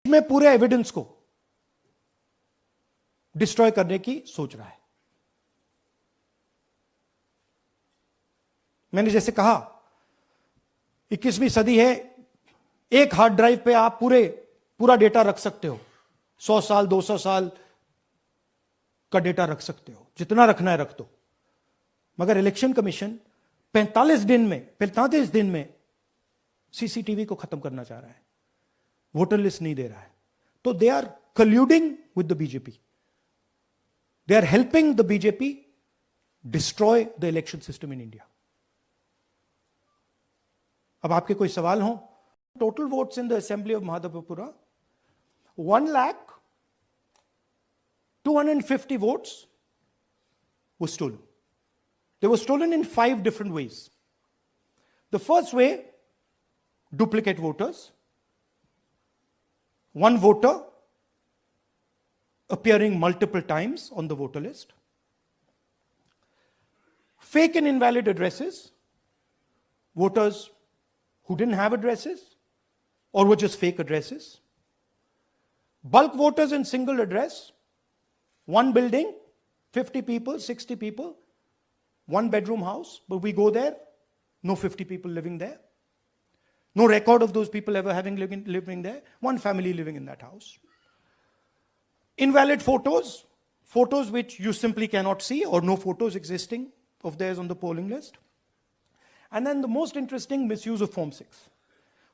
में पूरे एविडेंस को डिस्ट्रॉय करने की सोच रहा है। मैंने जैसे कहा 21वीं सदी है, एक हार्ड ड्राइव पे आप पूरा डेटा रख सकते हो, 100 साल 200 साल का डेटा रख सकते हो, जितना रखना है रख दो। मगर इलेक्शन कमीशन 45 दिन में सीसीटीवी को खत्म करना चाह रहा है, वोटर लिस्ट नहीं दे रहा है। तो they are colluding with the BJP, they are helping the BJP destroy the election system in India. अब आपके कोई सवाल हो? Total votes in the assembly of Mahadevapura 1,250,000 votes were stolen. They were stolen in 5 different ways. The first way, duplicate voters. One voter appearing multiple times on the voter list. Fake and invalid addresses. Voters who didn't have addresses or were just fake addresses. Bulk voters in single address. One building, 50 people, 60 people, one bedroom house, but we go there, no 50 people living there. No record of those people ever having living there. One family living in that house. Invalid photos, photos which you simply cannot see or no photos existing of theirs on the polling list. And then the most interesting, misuse of Form 6.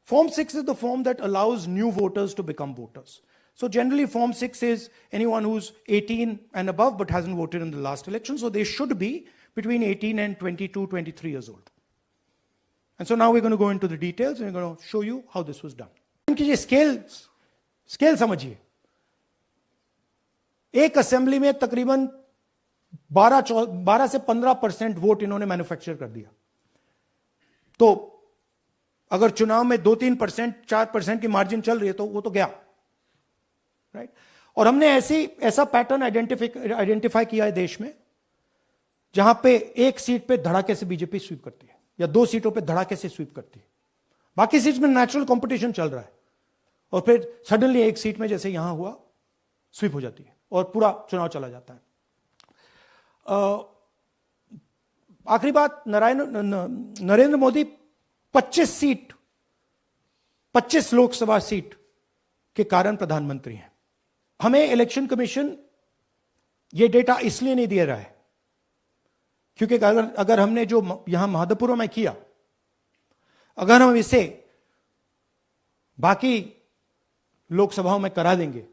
Form 6 is the form that allows new voters to become voters. So generally Form 6 is anyone who's 18 and above but hasn't voted in the last election. So they should be between 18 and 22, 23 years old. And so now we're going to go into the details and we're going to show you how this was done. इनकी ये scale समझिए। एक assembly में तकरीबन 12 से 15% vote इन्होंने manufacture कर दिया। तो अगर चुनाव में 2-3%, 4% की मार्जिन चल रही है तो वो तो गया, राइट। और हमने ऐसा पैटर्न आइडेंटिफाई किया है देश में, जहां पे एक सीट पे धड़ाके से बीजेपी स्वीप करती है या 2 सीटों पे धड़ाके से स्वीप करती है, बाकी सीट में नेचुरल कंपटीशन चल रहा है और फिर सडनली एक सीट में जैसे यहां हुआ स्वीप हो जाती है और पूरा चुनाव चला जाता है। आखिरी बात, नरेंद्र मोदी 25 लोकसभा सीट के कारण प्रधानमंत्री हैं। हमें इलेक्शन कमीशन ये डेटा इसलिए नहीं दे रहा है क्योंकि अगर हमने जो यहां महादेवपुरा में किया, अगर हम इसे बाकी लोकसभाओं में करा देंगे